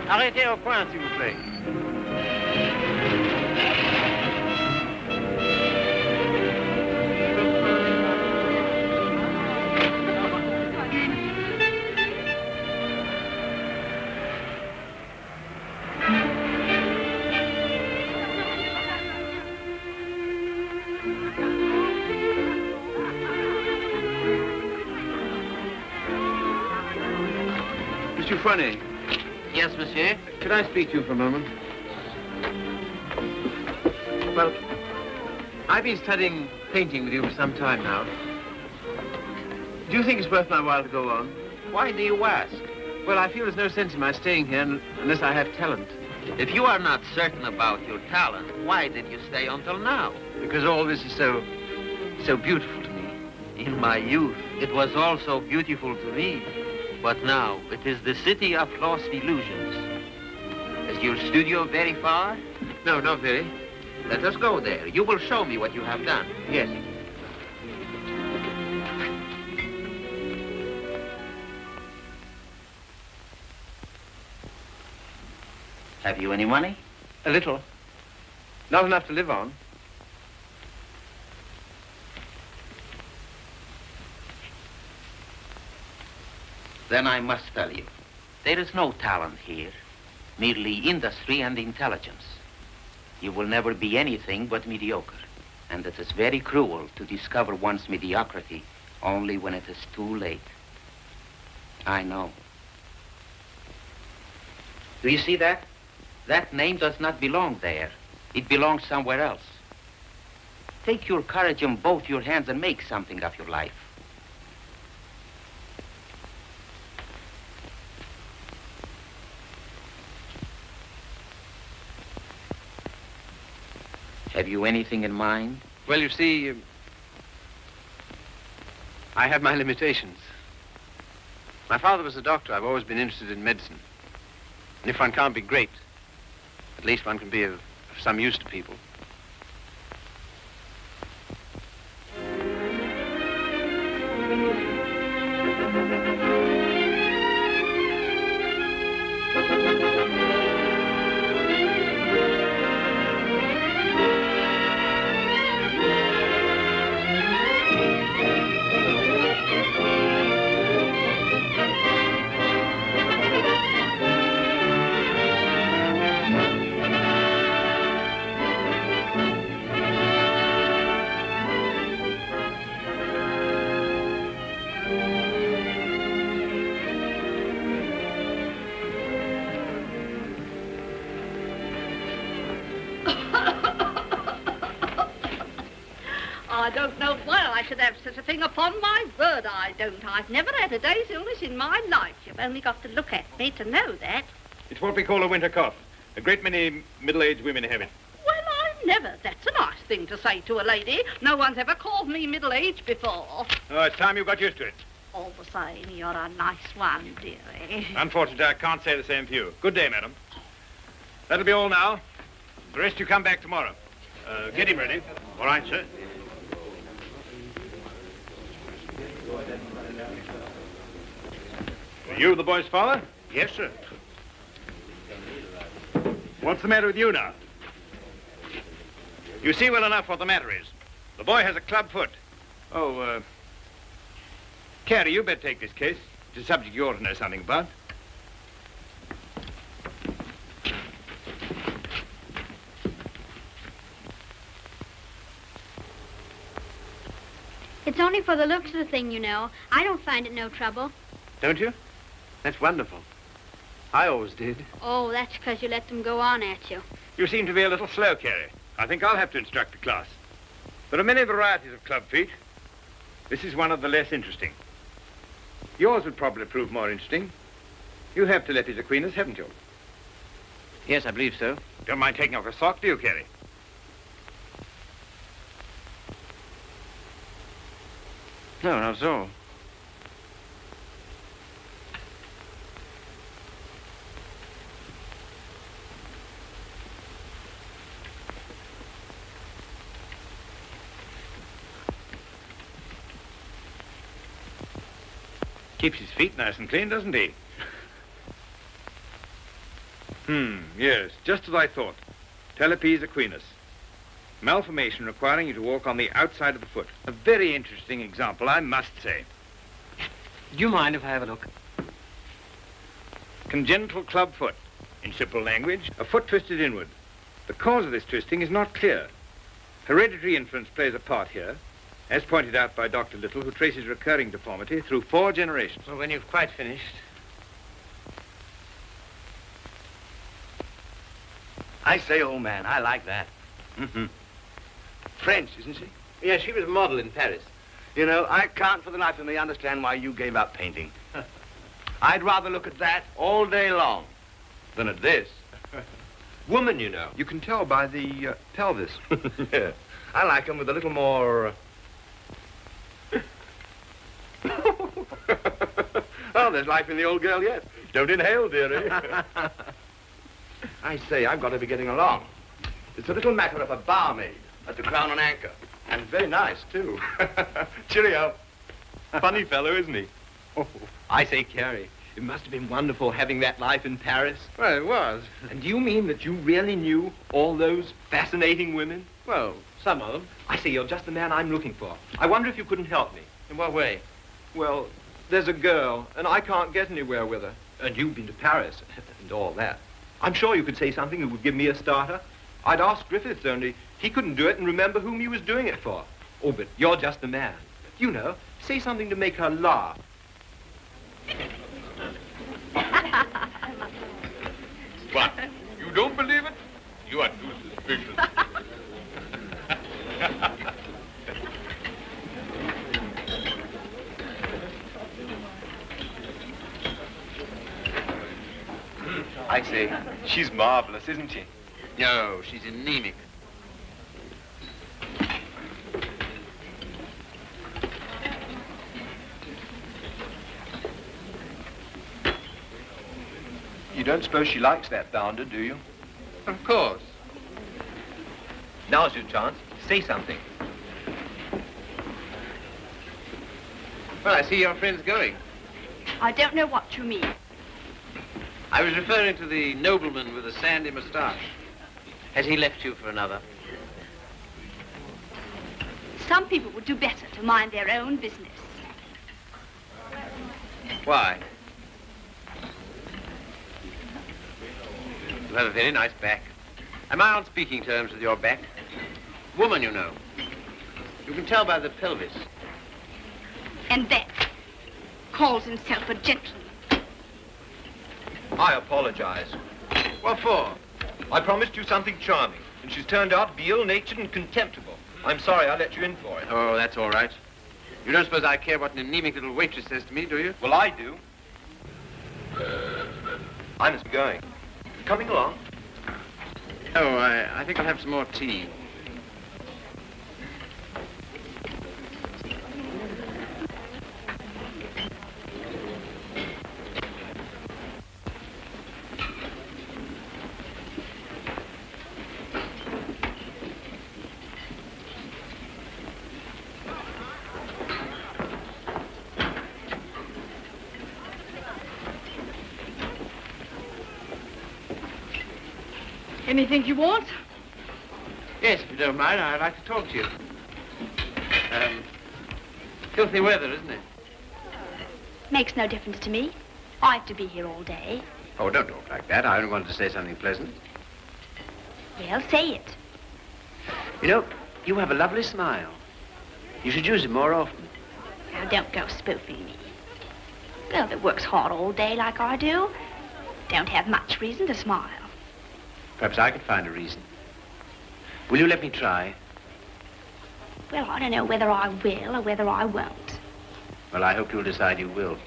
Arrêtez au coin, s'il vous plaît. Monsieur Fournet. Yes, monsieur? Could I speak to you for a moment? Well, I've been studying painting with you for some time now. Do you think it's worth my while to go on? Why do you ask? Well, I feel there's no sense in my staying here unless I have talent. If you are not certain about your talent, why did you stay until now? Because all this is so beautiful to me. In my youth, it was also beautiful to me. But now, it is the city of lost illusions. Is your studio very far? No, not very. Let us go there. You will show me what you have done. Yes. Have you any money? A little. Not enough to live on. Then I must tell you, there is no talent here, merely industry and intelligence. You will never be anything but mediocre, and it is very cruel to discover one's mediocrity only when it is too late. I know. Do you see that? That name does not belong there. It belongs somewhere else. Take your courage in both your hands and make something of your life. Have you anything in mind? Well, you see, I have my limitations. My father was a doctor. I've always been interested in medicine. And if one can't be great, at least one can be of some use to people. I don't know why I should have such a thing. Upon my word, I don't. I've never had a day's illness in my life. You've only got to look at me to know that. It's what we call a winter cough. A great many middle-aged women have it. Well, I never. That's a nice thing to say to a lady. No one's ever called me middle-aged before. Oh, it's time you got used to it. All the same, you're a nice one, dearie. Unfortunately, I can't say the same for you. Good day, madam. That'll be all now. The rest you come back tomorrow. Get him ready. All right, sir. Are you the boy's father? Yes, sir. What's the matter with you now? You see well enough what the matter is. The boy has a club foot. Oh, Carrie, you better take this case. It's a subject you ought to know something about. It's only for the looks of the thing, you know. I don't find it no trouble. Don't you? That's wonderful. I always did. Oh, that's because you let them go on at you. You seem to be a little slow, Carrie. I think I'll have to instruct the class. There are many varieties of club feet. This is one of the less interesting. Yours would probably prove more interesting. You have Telepis equinus, haven't you? Yes, I believe so. Don't mind taking off a sock, do you, Carrie? No, not at all. Keeps his feet nice and clean, doesn't he? Yes, just as I thought. Talipes equinus. Malformation requiring you to walk on the outside of the foot. A very interesting example, I must say. Do you mind if I have a look? Congenital club foot. In simple language, a foot twisted inward. The cause of this twisting is not clear. Hereditary influence plays a part here, as pointed out by Dr. Little, who traces recurring deformity through 4 generations. Well, when you've quite finished. I say, old man, I like that. French, isn't she? Yeah, she was a model in Paris. You know, I can't for the life of me understand why you gave up painting. I'd rather look at that all day long than at this. Woman, you know. You can tell by the pelvis. Yeah. I like them with a little more... Oh, there's life in the old girl yet. Don't inhale, dearie. I say, I've got to be getting along. It's a little matter of a barmaid at the Crown and Anchor. And very nice, too. Cheerio. Funny fellow, isn't he? Oh, I say, Carrie, it must have been wonderful having that life in Paris. Well, it was. And do you mean that you really knew all those fascinating women? Well, some of them. I say, you're just the man I'm looking for. I wonder if you couldn't help me. In what way? Well, there's a girl, and I can't get anywhere with her. And you've been to Paris, and all that. I'm sure you could say something that would give me a starter. I'd ask Griffiths, only he couldn't do it and remember whom he was doing it for. Oh, but you're just the man. You know, say something to make her laugh. What? You don't believe it? You are too suspicious. I say, she's marvelous, isn't she? No, she's anemic. You don't suppose she likes that bounder, do you? Of course. Now's your chance. Say something. Well, I see your friend's going. I don't know what you mean. I was referring to the nobleman with the sandy moustache. Has he left you for another? Some people would do better to mind their own business. Why? You have a very nice back. Am I on speaking terms with your back? Woman, you know. You can tell by the pelvis. And that calls himself a gentleman. I apologize. What for? I promised you something charming, and she's turned out to be ill-natured and contemptible. I'm sorry I let you in for it. Oh, that's all right. You don't suppose I care what an anemic little waitress says to me, do you? Well, I do. I must be going. Coming along? Oh, I think I'll have some more tea. Anything you want? Yes, if you don't mind, I'd like to talk to you. Filthy weather, isn't it? Makes no difference to me. I have to be here all day. Oh, don't talk like that. I only wanted to say something pleasant. Well, say it. You know, you have a lovely smile. You should use it more often. Now, don't go spoofing me. Girl that works hard all day like I do don't have much reason to smile. Perhaps I could find a reason. Will you let me try? Well, I don't know whether I will or whether I won't. Well, I hope you'll decide you will.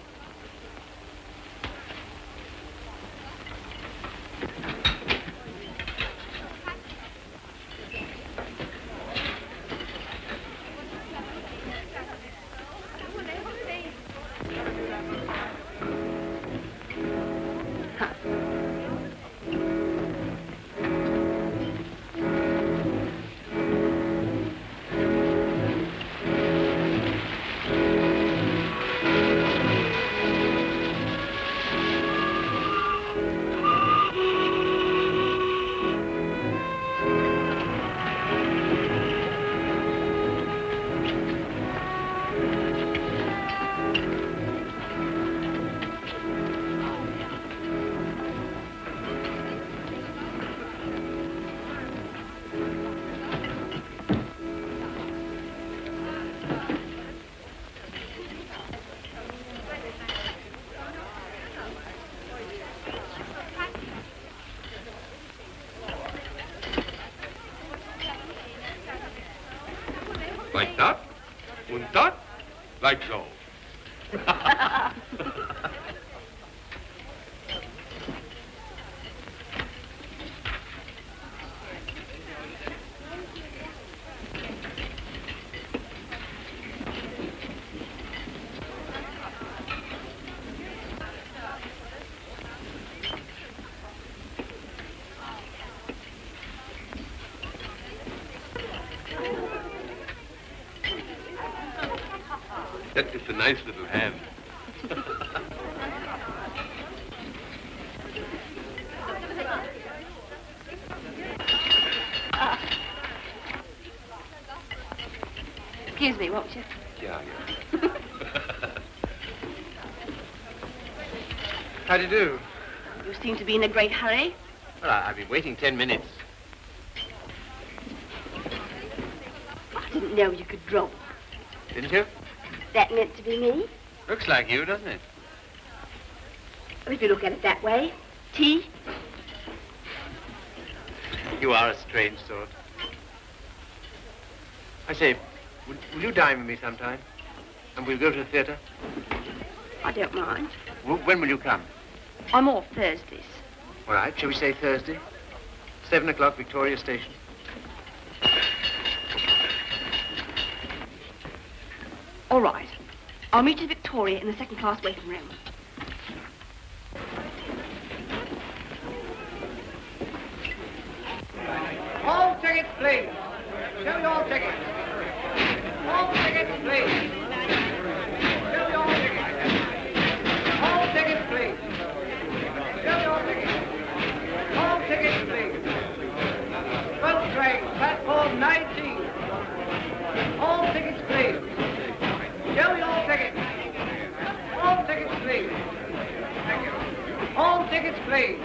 Like so. That is a nice little hand. Excuse me, won't you? Yeah. How do you do? You seem to be in a great hurry. Well, I've been waiting 10 minutes. I didn't know you could draw. Didn't you? That meant to be me. Looks like you, doesn't it? If you look at it that way. Tea? You are a strange sort. I say, will you dine with me sometime? And we'll go to the theatre? I don't mind. When will you come? I'm off Thursdays. All right, shall we say Thursday? 7 o'clock, Victoria Station. All right. I'll meet you at Victoria in the second-class waiting room. All tickets, please. Show me all tickets. All tickets, please. Show me all tickets. All tickets, please. Show me all tickets. All tickets, please. 12th train, platform 19. All tickets, please. Show me all tickets. All tickets, please. Thank you. All tickets, please.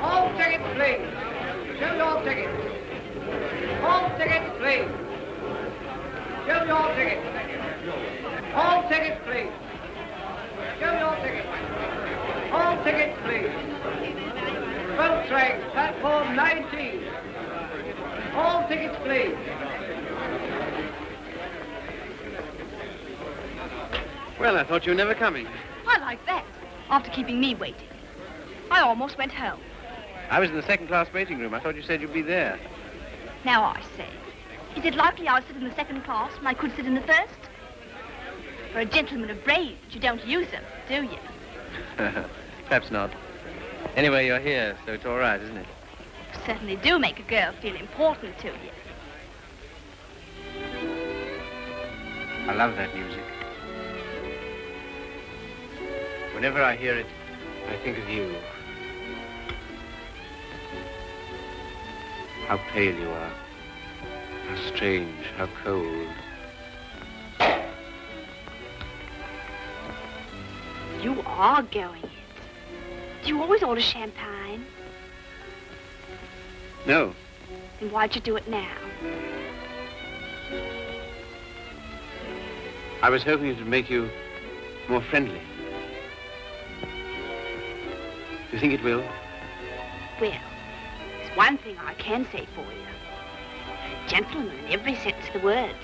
All tickets, please. Show me all tickets. All tickets, please. Show me all tickets. All tickets, please. Show me all tickets. All tickets, please. 12th train, platform 19. All tickets, please. Well, I thought you were never coming. I like that. After keeping me waiting. I almost went home. I was in the second-class waiting room. I thought you said you'd be there. Now I say, is it likely I'll sit in the second class when I could sit in the first? For a gentleman of brains, you don't use them, do you? Perhaps not. Anyway, you're here, so it's all right, isn't it? You certainly do make a girl feel important to you. I love that music. Whenever I hear it, I think of you. How pale you are. How strange, how cold. You are going it. Do you always order champagne? No. Then why'd you do it now? I was hoping it would make you more friendly. Do you think it will? Well, there's one thing I can say for you. A gentleman in every sense of the word.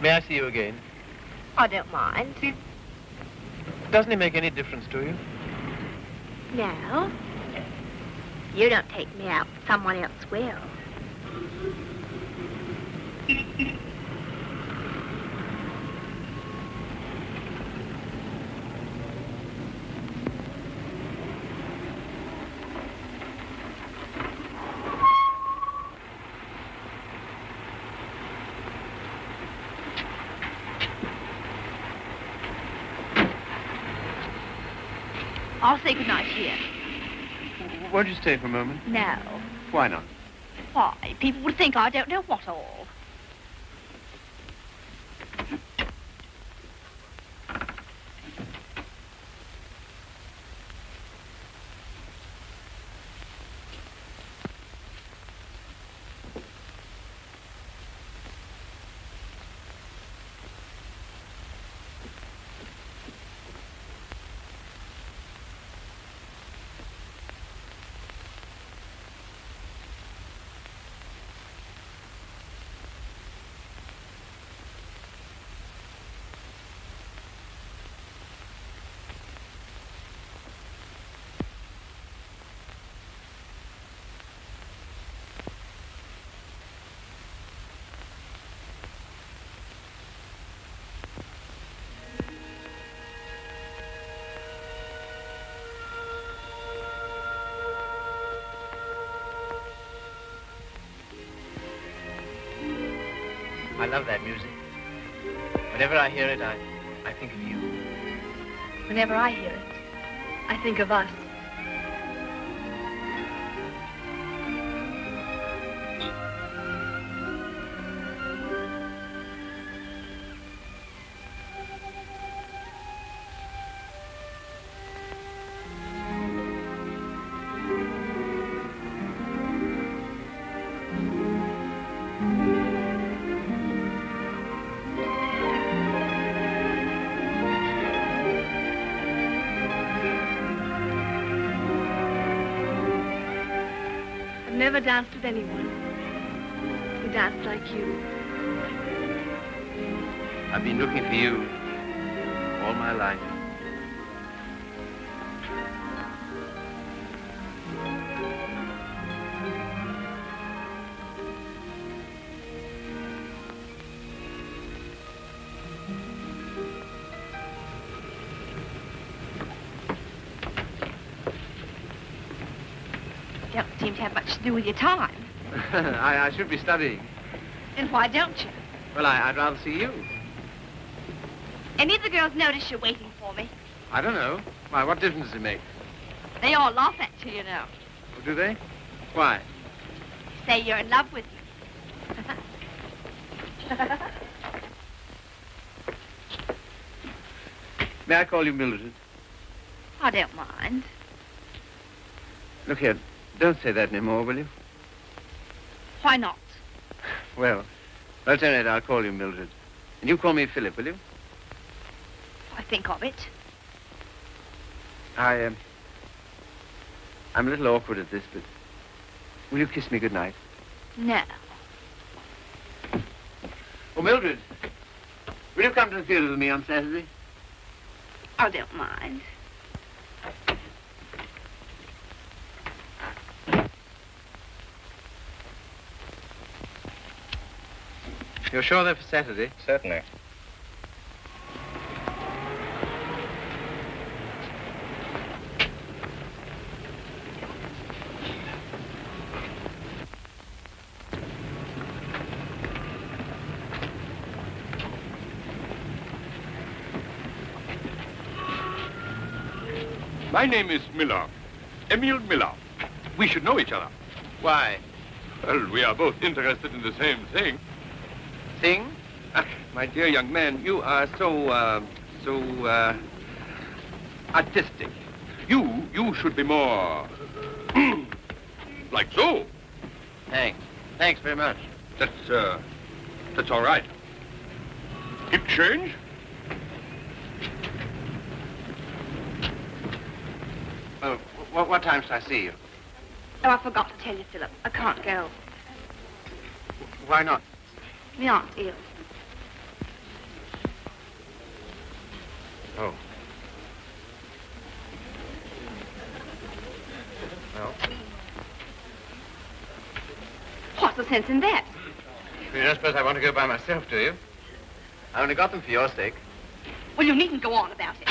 May I see you again? I don't mind. Doesn't it make any difference to you? No. You don't take me out, someone else will. I'll say goodnight here. Won't you stay for a moment? No. Why not? Why? People would think I don't know what all. I love that music. Whenever I hear it, I think of you. Whenever I hear it, I think of us. I've never danced with anyone who danced like you. I've been looking for you all my life. You don't seem to have much to do with your time. I should be studying. And why don't you? Well, I'd rather see you. Any of the girls notice you're waiting for me? I don't know. Why, what difference does it make? They all laugh at you, you know. Oh, do they? Why? Say you're in love with me. May I call you Mildred? I don't mind. Look here, don't say that anymore, will you? Why not? Well, at any rate, I'll call you Mildred. And you call me Philip, will you? I think of it. I'm a little awkward at this, but will you kiss me goodnight? No. Oh, Mildred, will you come to the theater with me on Saturday? I don't mind. You're sure they're for Saturday? Certainly. My name is Miller. Emil Miller. We should know each other. Why? Well, we are both interested in the same thing. Thing? My dear young man, you are so artistic. You should be more... like so. Thanks. Thanks very much. That's all right. Keep change? Oh, what time shall I see you? Oh, I forgot to tell you, Philip. I can't go. Why not? My aunt's ill. Oh. Well, What's the sense in that? you don't suppose I want to go by myself, do you? I only got them for your sake. Well, you needn't go on about it.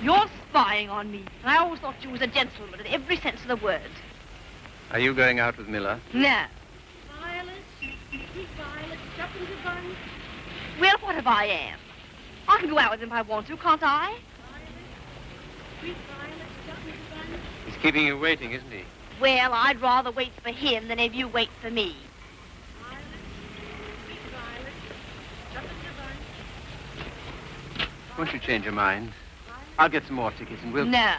You're spying on me. And I always thought you was a gentleman in every sense of the word. Are you going out with Miller? No. Well, what if I am? I can go out with him if I want to, can't I? He's keeping you waiting, isn't he? Well, I'd rather wait for him than have you wait for me. Won't you change your mind? I'll get some more tickets and we'll... No.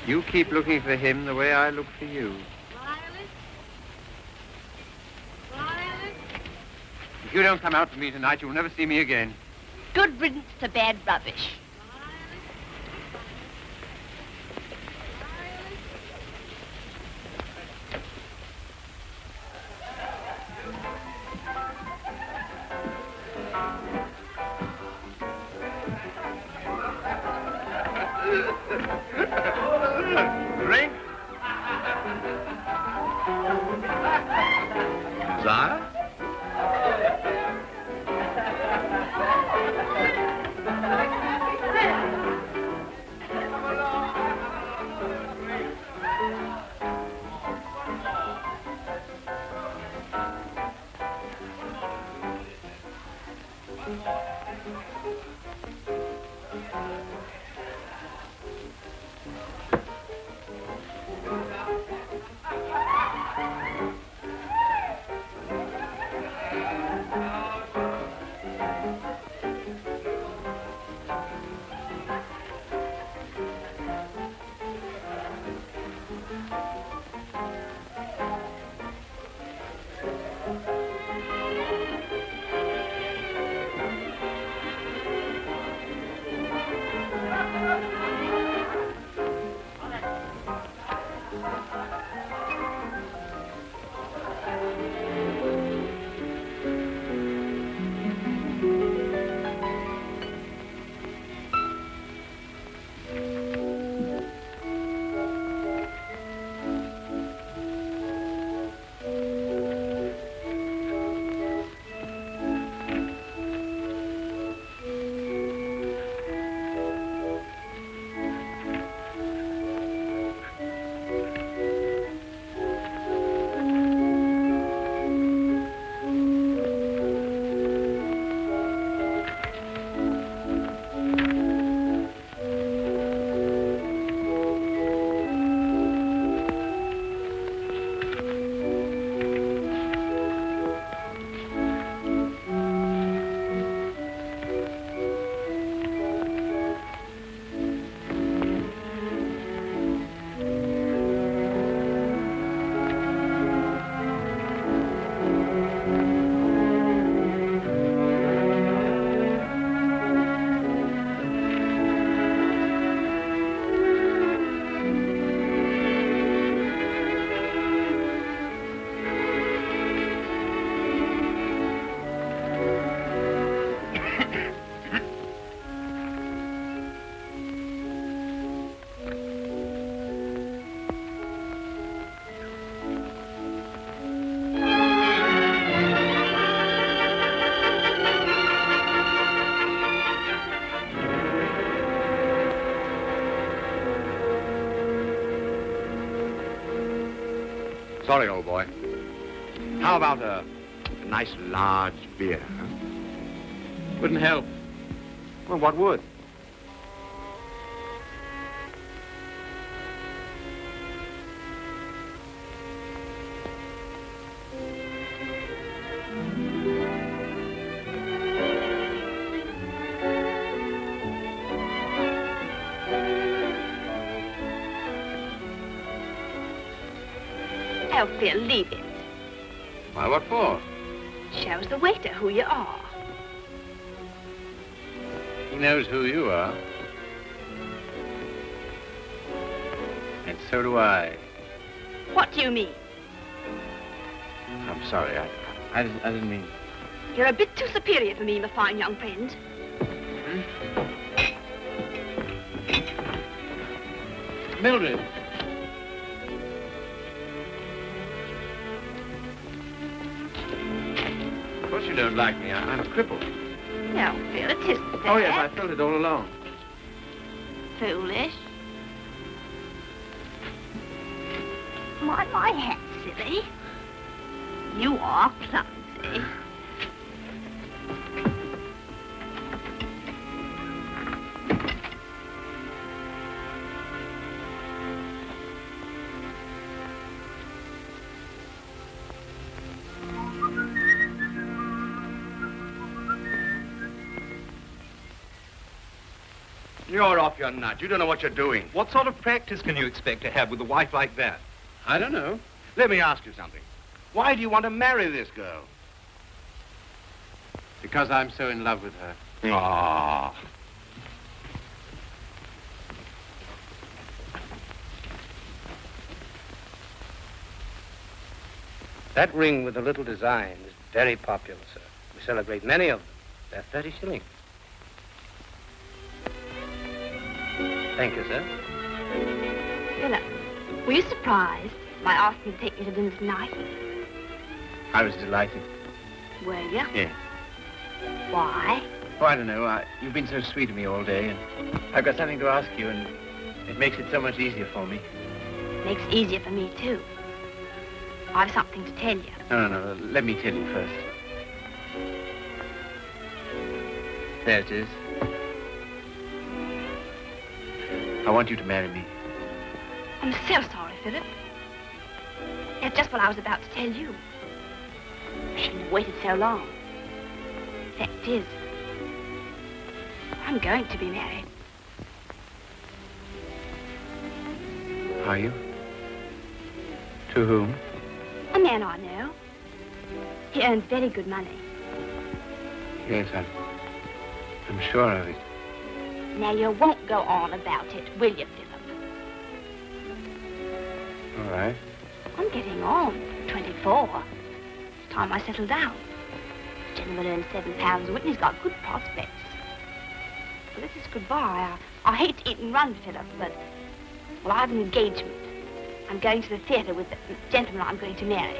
You keep looking for him the way I look for you. If you don't come out with me tonight, you'll never see me again. Good riddance to bad rubbish. Drink? Desire? Sorry, old boy. How about a nice large beer, huh? Wouldn't help. Well, what would? Oh, Phil, leave it. Why, what for? Shows the waiter who you are. He knows who you are. And so do I. What do you mean? I'm sorry, I didn't mean... You're a bit too superior for me, my fine young friend. Mildred. Of course you don't like me. I'm a cripple. No, Phil, it isn't that. Oh, yes, I felt it all along. Foolish. My hat, silly. You are clumsy. You're off your nut. You don't know what you're doing. What sort of practice can you expect to have with a wife like that? I don't know. Let me ask you something. Why do you want to marry this girl? Because I'm so in love with her. Ah. That ring with the little design is very popular, sir. We sell a great many of them. They're 30 shillings. Thank you, sir. Philip, were you surprised by asking me to take you to dinner tonight? I was delighted. Were you? Yes. Why? Oh, I don't know. You've been so sweet to me all day, and I've got something to ask you, and it makes it so much easier for me. Makes it easier for me, too. I've something to tell you. No. Let me tell you first. There it is. I want you to marry me. I'm so sorry, Philip. That's just what I was about to tell you. I shouldn't have waited so long. Fact is, I'm going to be married. Are you? To whom? A man I know. He earns very good money. Yes, I'm sure of it. Now, you won't go on about it, will you, Philip? All right. I'm getting on. 24. It's time I settle down. The gentleman earns £7 a week and he's got good prospects. Well, this is goodbye. I hate to eat and run, Philip, but, well, I have an engagement. I'm going to the theatre with the gentleman I'm going to marry.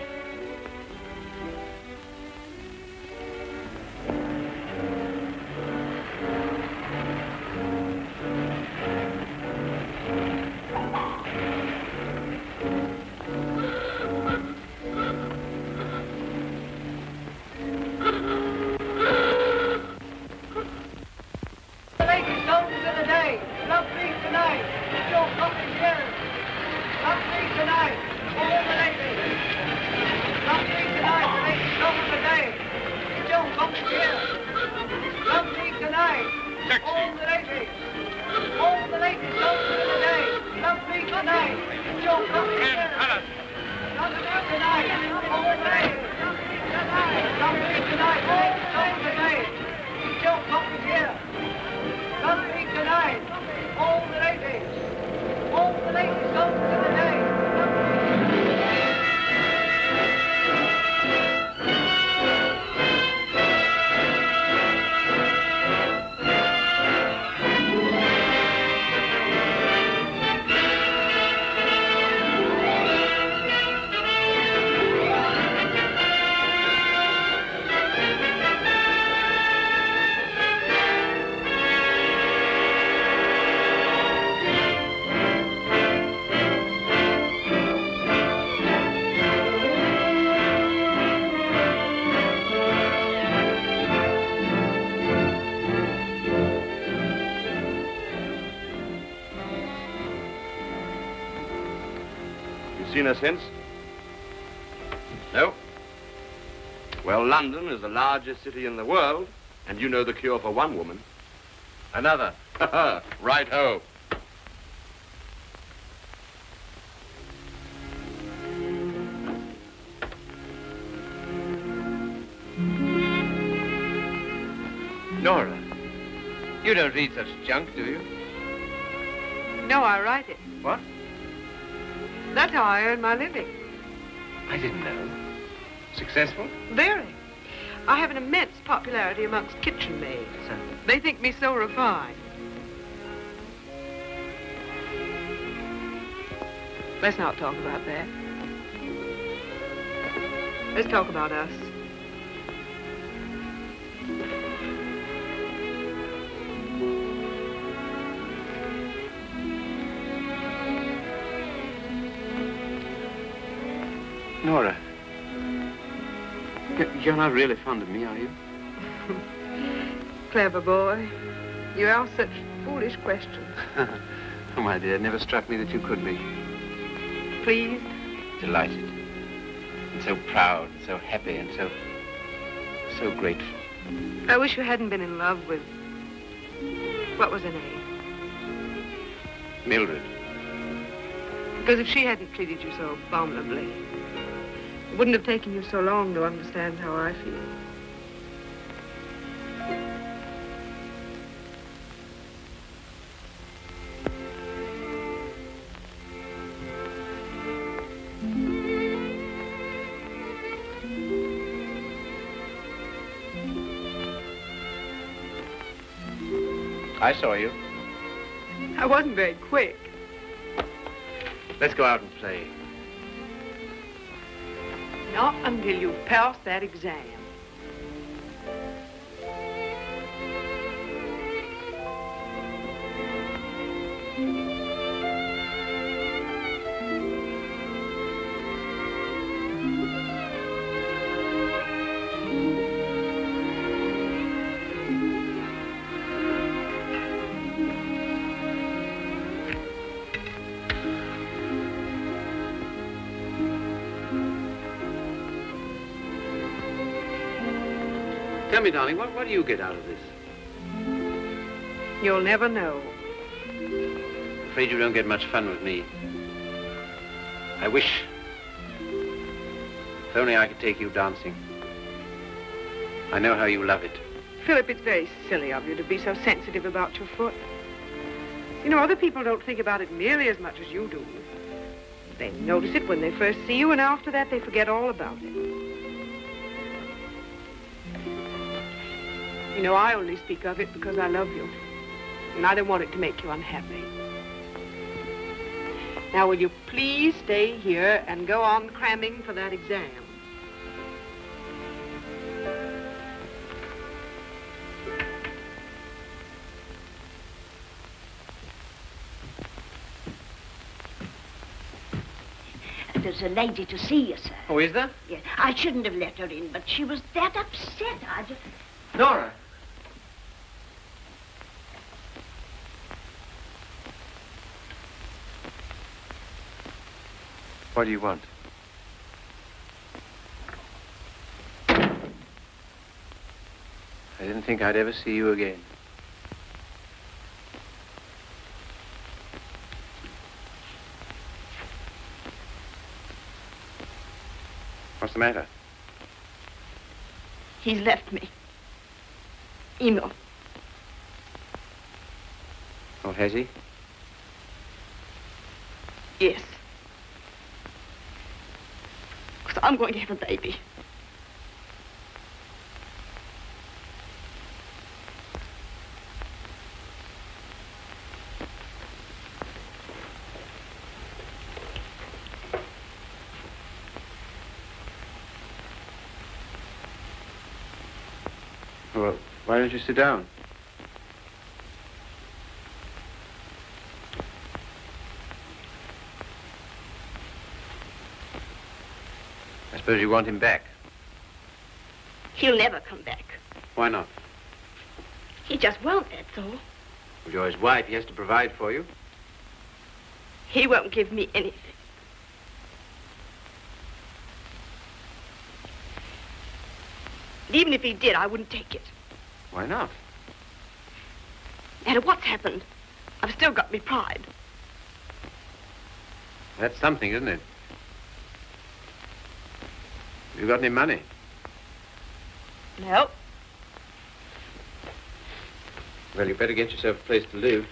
Seen her since? No? Well, London is the largest city in the world, and you know the cure for one woman. Another. Right-ho. Nora, you don't read such junk, do you? No, I write it. What? That's how I earn my living. I didn't know. Successful? Very. I have an immense popularity amongst kitchen maids. They think me so refined. Let's not talk about that. Let's talk about us. Nora, you're not really fond of me, are you? Clever boy. You ask such foolish questions. Oh, my dear, it never struck me that you could be. Pleased? Delighted. And so proud, and so happy, and so grateful. I wish you hadn't been in love with... What was her name? Mildred. Because if she hadn't treated you so abominably, it wouldn't have taken you so long to understand how I feel. I saw you. I wasn't very quick. Let's go out and play. Not until you've passed that exam. Tell me, darling, what do you get out of this? You'll never know. I'm afraid you don't get much fun with me. I wish. If only I could take you dancing. I know how you love it. Philip, it's very silly of you to be so sensitive about your foot. You know, other people don't think about it nearly as much as you do. They notice it when they first see you, and after that they forget all about it. You know, I only speak of it because I love you, and I don't want it to make you unhappy. Now, will you please stay here and go on cramming for that exam? There's a lady to see you, sir. Oh, is there? Yeah, I shouldn't have let her in, but she was that upset. I just... Nora. What do you want? I didn't think I'd ever see you again. What's the matter? He's left me. Eno. Oh, has he? Yes. Because I'm going to have a baby. Well, why don't you sit down? I suppose you want him back. He'll never come back. Why not? He just won't, that's all. Well, you're his wife. He has to provide for you. He won't give me anything. Even if he did, I wouldn't take it. Why not? No matter what's happened, I've still got me pride. That's something, isn't it? Have you got any money? No. Well, you better get yourself a place to live.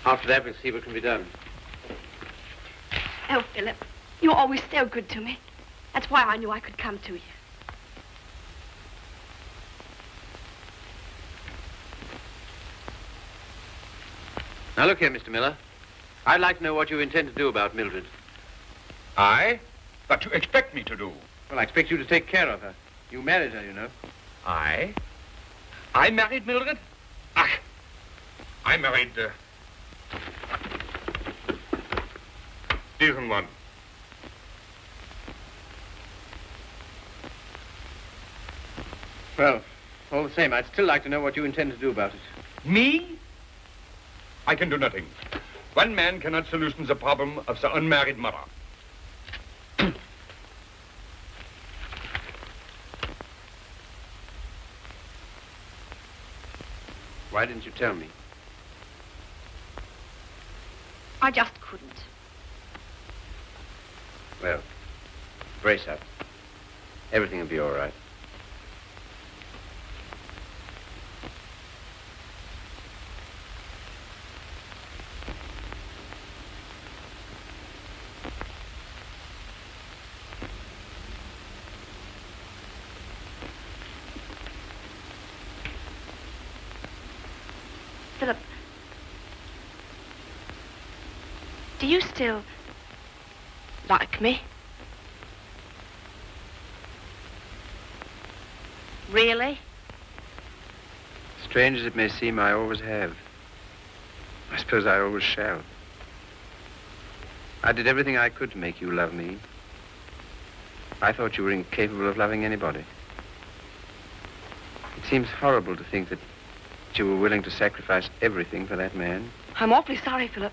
After that, we'll see what can be done. Oh, Philip, you're always so good to me. That's why I knew I could come to you. Now, look here, Mr. Miller. I'd like to know what you intend to do about Mildred. I? What you expect me to do? Well, I expect you to take care of her. You married her, you know. I? I married Mildred? Ach, I married, diesen one. Well, all the same, I'd still like to know what you intend to do about it. Me? I can do nothing. One man cannot solution the problem of the unmarried mother. Why didn't you tell me? I just couldn't. Well, brace up. Everything will be all right. Philip. Do you still like me? Really? Strange as it may seem, I always have. I suppose I always shall. I did everything I could to make you love me. I thought you were incapable of loving anybody. It seems horrible to think that you were willing to sacrifice everything for that man. I'm awfully sorry, Philip.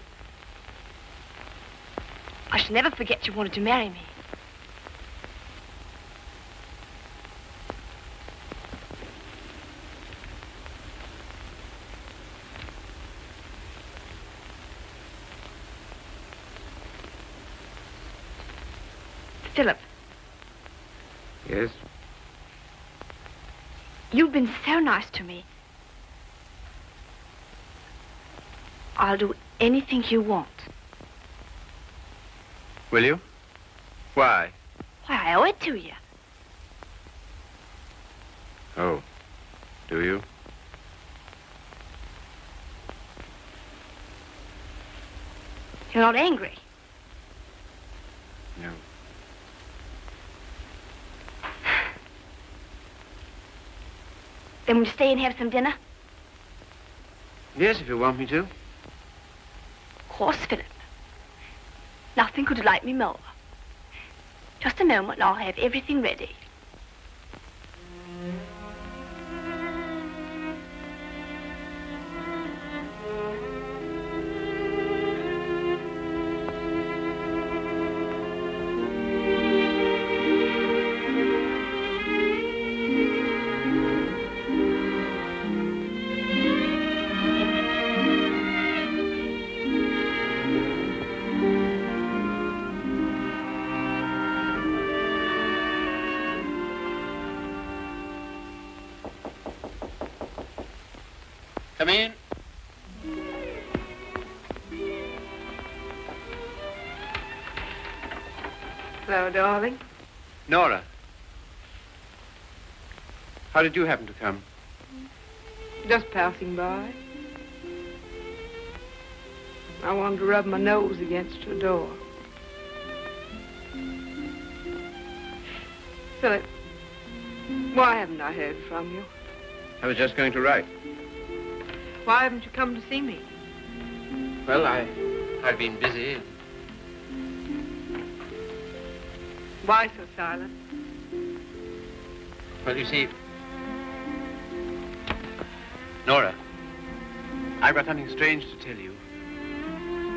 I shall never forget you wanted to marry me. Philip. Yes? You've been so nice to me. I'll do anything you want. Will you? Why? Why, I owe it to you. Oh, do you? You're not angry. No. Then will you stay and have some dinner? Yes, if you want me to. Of course, Philip. Nothing could delight me more. Just a moment and I'll have everything ready. Come in. Hello, darling. Nora. How did you happen to come? Just passing by. I wanted to rub my nose against your door. Philip, why haven't I heard from you? I was just going to write. Why haven't you come to see me? Well, I've been busy. Why so silent? Well, you see, Nora, I've got something strange to tell you.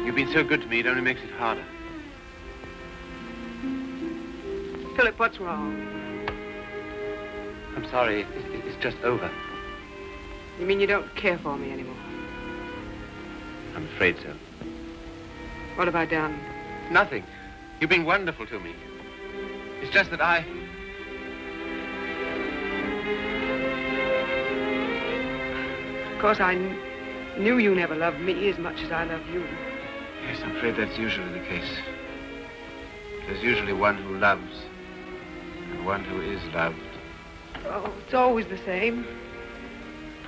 You've been so good to me, it only makes it harder. Philip, what's wrong? I'm sorry, it's just over. You mean you don't care for me anymore? I'm afraid so. What have I done? Nothing. You've been wonderful to me. It's just that I... Of course, I knew you never loved me as much as I love you. Yes, I'm afraid that's usually the case. There's usually one who loves and one who is loved. Oh, it's always the same.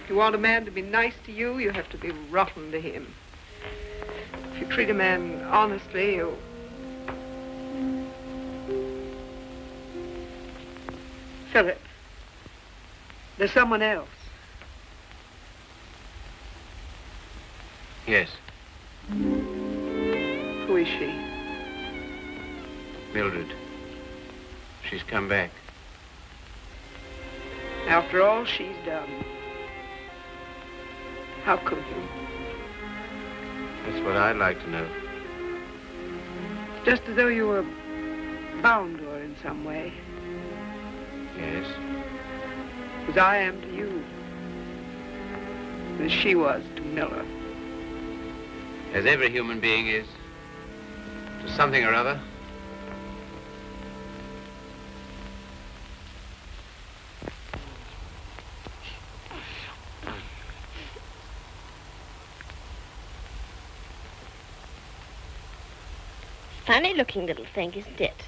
If you want a man to be nice to you, you have to be rotten to him. If you treat a man honestly, you... Philip, there's someone else. Yes. Who is she? Mildred. She's come back. After all she's done. How could you? That's what I'd like to know. Just as though you were bound to her in some way. Yes. As I am to you. As she was to Miller. As every human being is. To something or other. Funny-looking little thing, isn't it?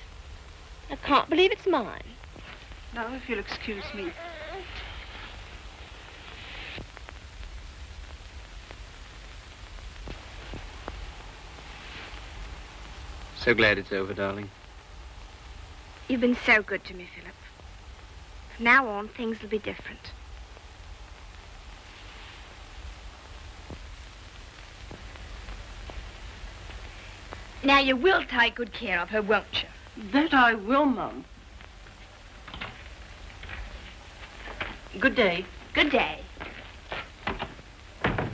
I can't believe it's mine. Now, if you'll excuse me. So glad it's over, darling. You've been so good to me, Philip. From now on, things will be different. Now, you will take good care of her, won't you? That I will, Mum. Good day. Good day. I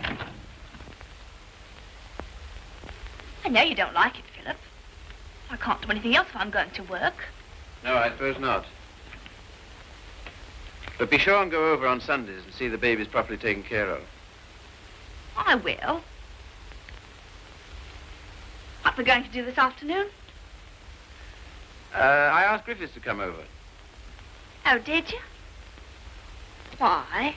know you don't like it, Philip. I can't do anything else if I'm going to work. No, I suppose not. But be sure and go over on Sundays and see the babies properly taken care of. I will. What we're going to do this afternoon? I asked Griffiths to come over. Oh, did you? Why?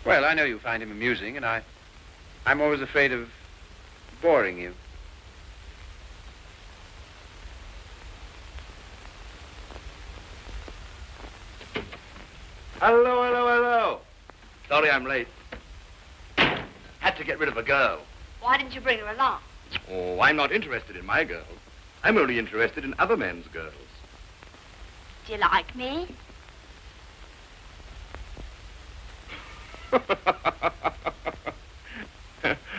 Well, I know you find him amusing, and I'm always afraid of boring you. Hello, hello, hello. Sorry I'm late. Had to get rid of a girl. Why didn't you bring her along? Oh, I'm not interested in my girls. I'm only interested in other men's girls. Do you like me?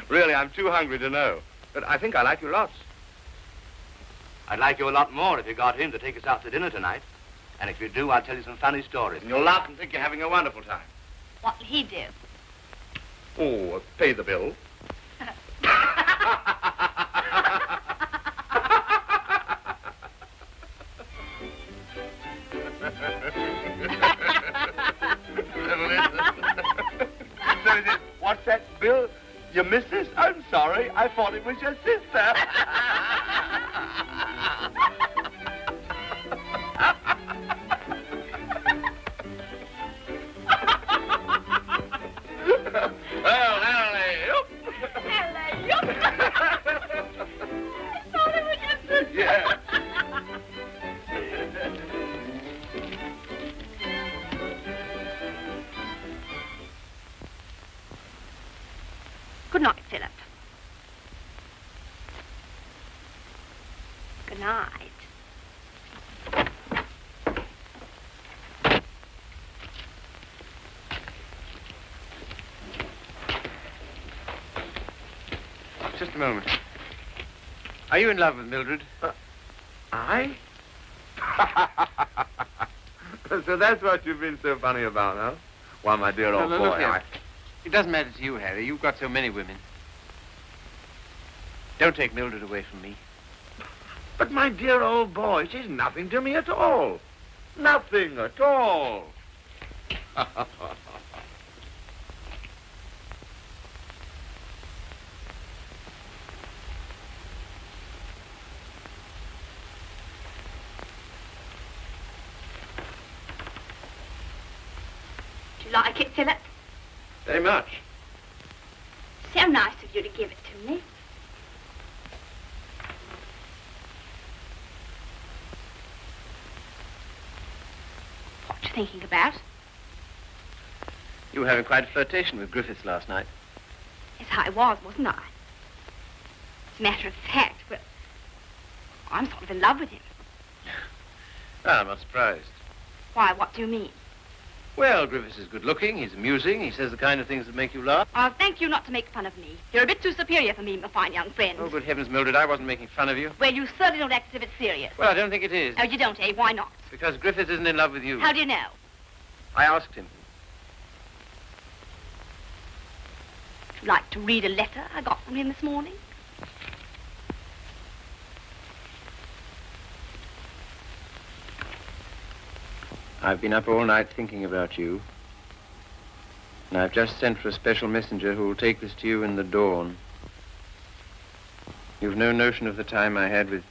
Really, I'm too hungry to know. But I think I like you lots. I'd like you a lot more if you got him to take us out to dinner tonight. And if you do, I'll tell you some funny stories. And you'll laugh and think you're having a wonderful time. What'll he do? Oh, pay the bill. What's that, Bill? Your missus? I'm sorry. I thought it was your sister. Well, hallelujah. I thought it was your sister. Yeah. Good night, Philip. Good night. Just a moment. Are you in love with Mildred? I? So that's what you've been so funny about, huh? Why, my dear old No, boy, look here. It doesn't matter to you, Harry. You've got so many women. Don't take Mildred away from me. But my dear old boy, she's nothing to me at all. Nothing at all. Do you like it, Philip? Very much. So nice of you to give it to me. What you thinking about? You were having quite a flirtation with Griffiths last night. Yes, I was, wasn't I? As a matter of fact, well, I'm sort of in love with him. Well, I'm not surprised. Why, what do you mean? Well, Griffiths is good-looking, he's amusing, he says the kind of things that make you laugh. I'll thank you not to make fun of me. You're a bit too superior for me, my fine young friend. Oh, good heavens, Mildred, I wasn't making fun of you. Well, you certainly don't act as if it's serious. Well, I don't think it is. Oh, you don't, eh? Why not? Because Griffiths isn't in love with you. How do you know? I asked him. Would you like to read a letter I got from him this morning? I've been up all night thinking about you. And I've just sent for a special messenger who will take this to you in the dawn. You've no notion of the time I had with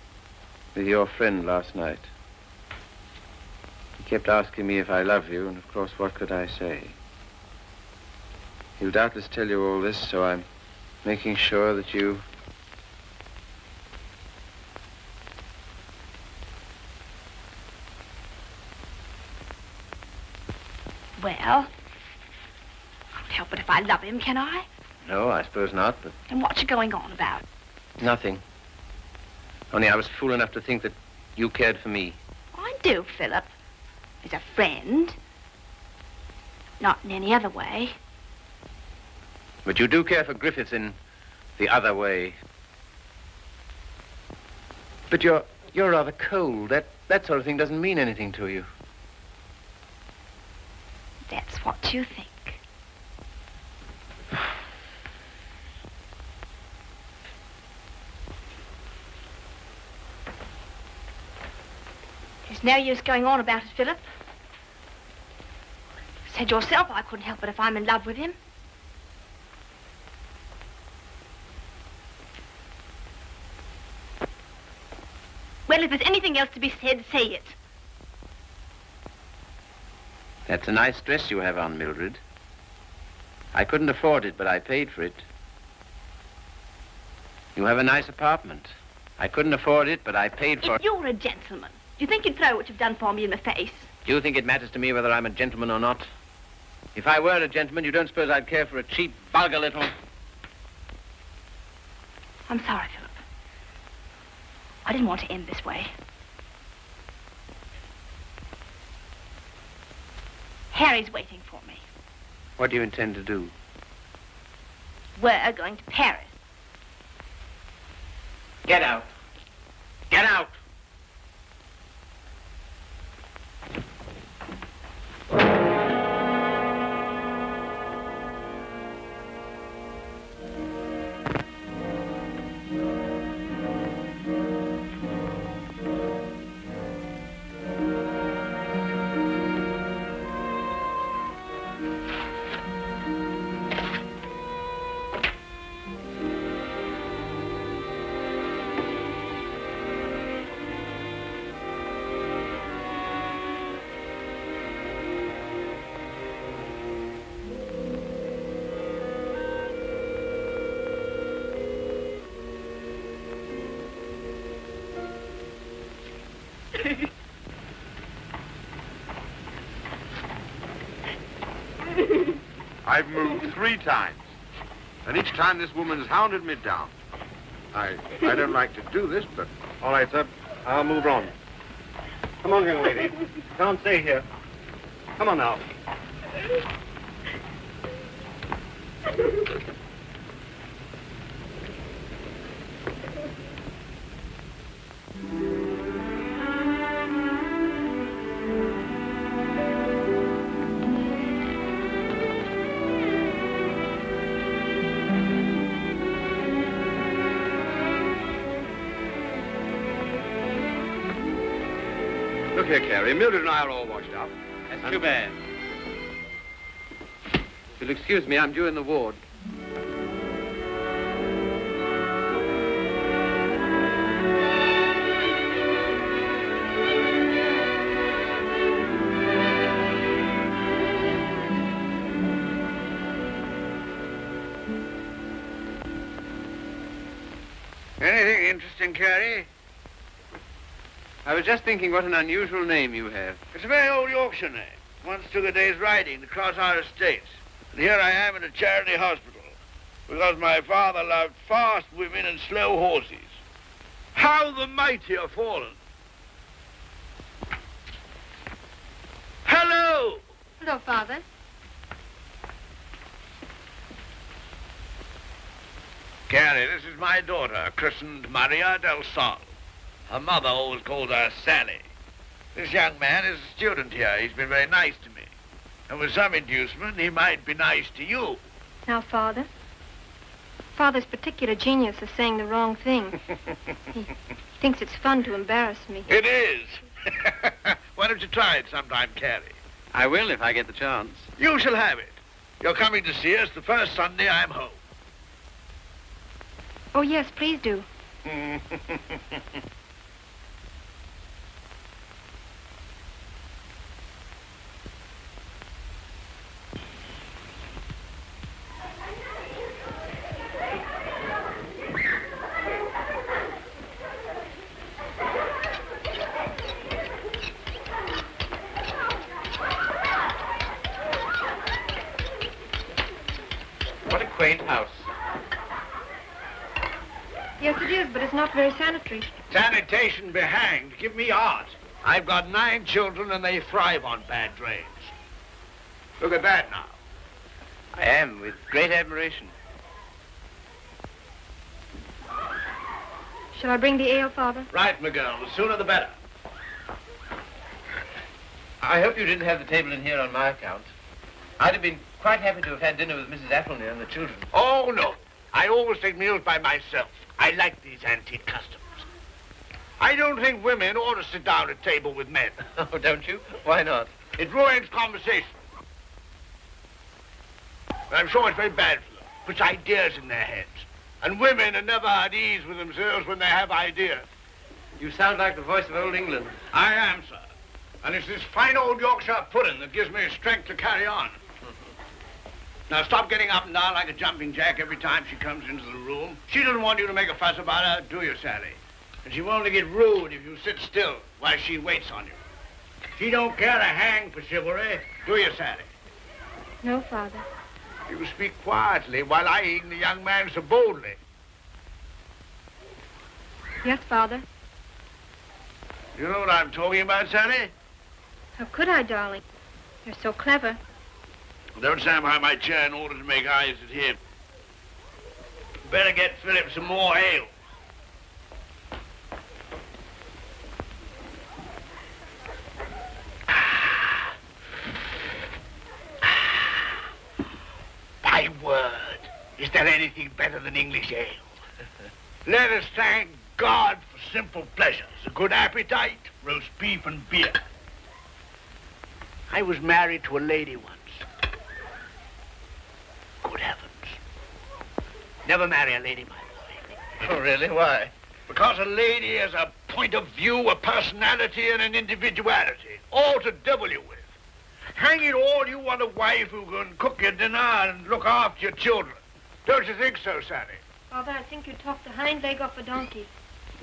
your friend last night. He kept asking me if I love you, and of course, what could I say? He'll doubtless tell you all this, so I'm making sure that you... Well, I can't help it if I love him, can I? No, I suppose not, but Then what you going on about? nothing. Only I was fool enough to think that you cared for me. I do, Philip. As a friend. Not in any other way. But you do care for Griffiths in the other way. But you're rather cold. That sort of thing doesn't mean anything to you. That's what you think. There's no use going on about it, Philip. You said yourself I couldn't help it if I'm in love with him. Well, if there's anything else to be said, say it. That's a nice dress you have on, Mildred. I couldn't afford it, but I paid for it. You have a nice apartment. I couldn't afford it, but I paid for it. If you're a gentleman, do you think you'd throw what you've done for me in the face? Do you think it matters to me whether I'm a gentleman or not? If I were a gentleman, you don't suppose I'd care for a cheap, vulgar little... I'm sorry, Philip. I didn't want to end this way. Harry's waiting for me. What do you intend to do? We're going to Paris. Get out. Get out. I've moved 3 times, and each time this woman's hounded me down. I don't like to do this, but... All right, sir. I'll move on. Come on, young lady. Can't stay here. Come on now. Look here, Carrie. Mildred and I are all washed up. That's too bad. If you'll excuse me, I'm due in the ward. Anything interesting, Carrie? I was just thinking what an unusual name you have. It's a very old Yorkshire name. Once took a day's riding to cross our estates. And here I am in a charity hospital because my father loved fast women and slow horses. How the mighty are fallen. Hello! Hello, Father. Carrie, this is my daughter, christened Maria del Sol. Her mother always called her Sally. This young man is a student here. He's been very nice to me. And with some inducement, he might be nice to you. Now, Father. Father's particular genius is saying the wrong thing. He thinks it's fun to embarrass me. It is. Why don't you try it sometime, Carrie? I will if I get the chance. You shall have it. You're coming to see us the first Sunday I'm home. Oh, yes, please do. What a quaint house. Yes, it is, but it's not very sanitary. Sanitation be hanged. Give me art. I've got 9 children and they thrive on bad drains. Look at that now. I am, with great admiration. Shall I bring the ale, Father? Right, my girl. The sooner the better. I hope you didn't have the table in here on my account. I'd have been quite happy to have had dinner with Mrs. Athelney and the children. Oh, no. I always take meals by myself. I like these antique customs. I don't think women ought to sit down at table with men. Oh, don't you? Why not? It ruins conversation. I'm sure it's very bad for them. Puts ideas in their heads. And women are never at ease with themselves when they have ideas. You sound like the voice of old England. I am, sir. And it's this fine old Yorkshire pudding that gives me strength to carry on. Now, stop getting up and down like a jumping jack every time she comes into the room. She doesn't want you to make a fuss about her, do you, Sally? And she will only get rude if you sit still while she waits on you. She don't care a hang for chivalry, do you, Sally? No, Father. You speak quietly while eyeing the young man so boldly. Yes, Father. You know what I'm talking about, Sally? How could I, darling? You're so clever. Don't stand behind my chair in order to make eyes at him. Better get Philip some more ale. My word, is there anything better than English ale? Let us thank God for simple pleasures, a good appetite, roast beef and beer. I was married to a lady once. Good heavens. Never marry a lady, my boy. Oh, really? Why? Because a lady has a point of view, a personality, and an individuality, all to devil you with. Hang it all, you want a wife who can cook your dinner and look after your children. Don't you think so, Sally? Father, I think you talked the hind leg off a donkey.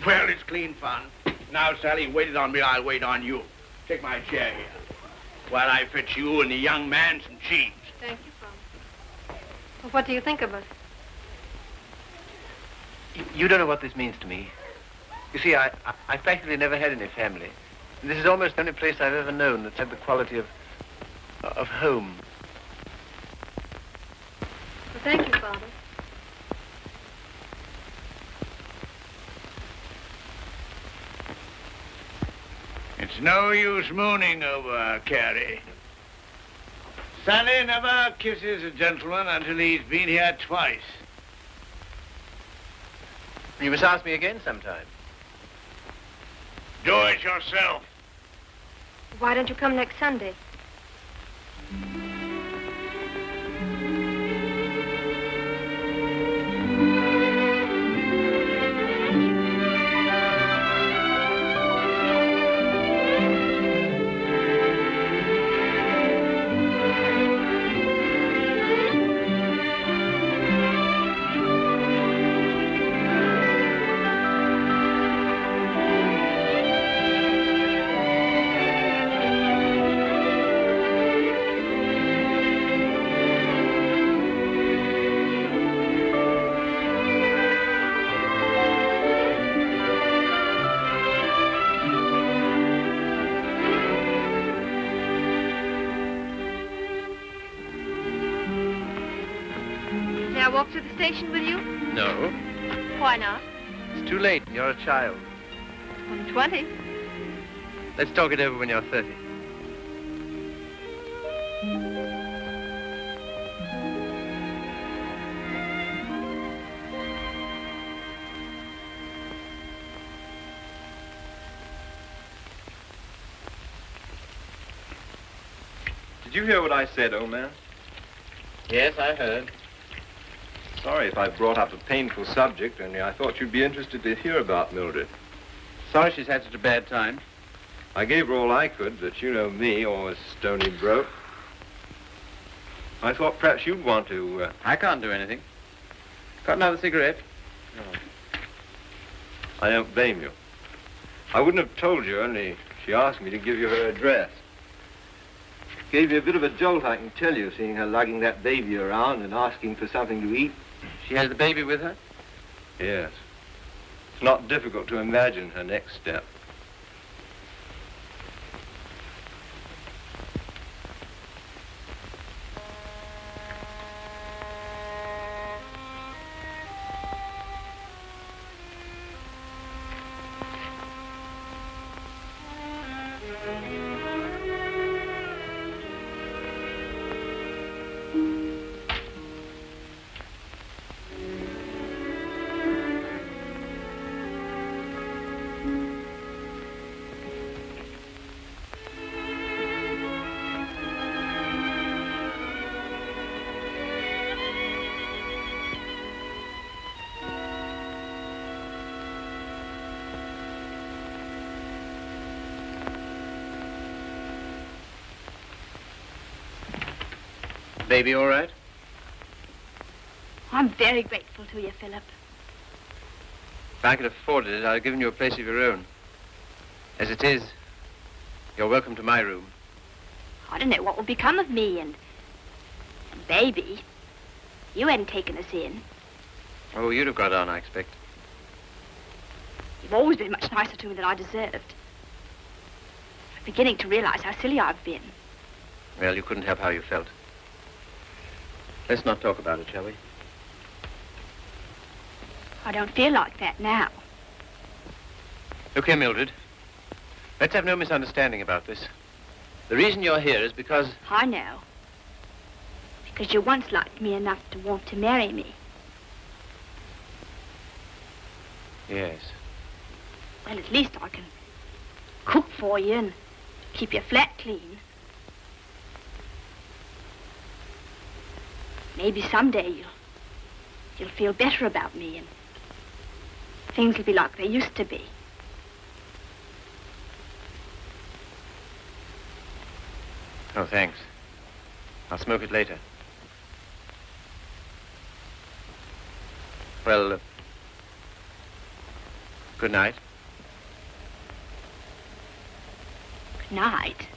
Well, it's clean fun. Now, Sally, waited on me, I'll wait on you. Take my chair here, while I fetch you and the young man some cheese. Thank you, Father. Well, what do you think of us? You don't know what this means to me. You see, I practically never had any family. This is almost the only place I've ever known that's had the quality of home. Well, thank you, Father. It's no use mooning over Carrie. Sally never kisses a gentleman until he's been here twice. You must ask me again sometime. Do it yourself. Why don't you come next Sunday? Walk to the station with you? No. Why not? It's too late. You're a child. I'm 20. Let's talk it over when you're 30. Did you hear what I said, old man? Yes, I heard. Sorry if I brought up a painful subject, only I thought you'd be interested to hear about Mildred. Sorry she's had such a bad time. I gave her all I could, but you know me, always stony broke. I thought perhaps you'd want to... I can't do anything. Got another cigarette? No. I don't blame you. I wouldn't have told you, only she asked me to give you her address. Gave you a bit of a jolt, I can tell you, seeing her lugging that baby around and asking for something to eat. She has the baby with her? Yes. not difficult to imagine her next step. Baby all right? I'm very grateful to you, Philip. If I could have afforded it, I'd have given you a place of your own. As it is, you're welcome to my room. I don't know what will become of me and Baby. You hadn't taken us in. Oh, you'd have got on, I expect. You've always been much nicer to me than I deserved. I'm beginning to realize how silly I've been. Well, you couldn't help how you felt. Let's not talk about it, shall we? I don't feel like that now. Look here, Mildred. Let's have no misunderstanding about this. The reason you're here is because... I know. Because you once liked me enough to want to marry me. Yes. Well, at least I can cook for you and keep your flat clean. Maybe someday you'll feel better about me and things will be like they used to be. Oh, thanks. I'll smoke it later. Well, good night. Good night.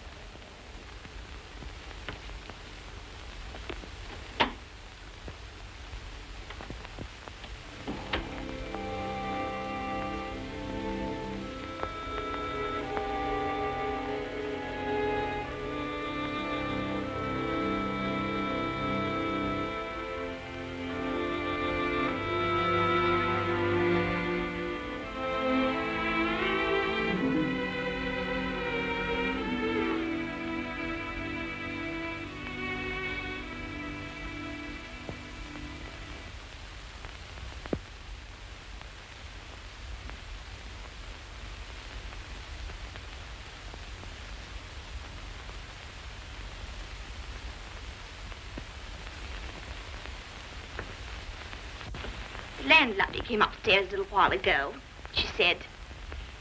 The landlady came upstairs a little while ago. She said,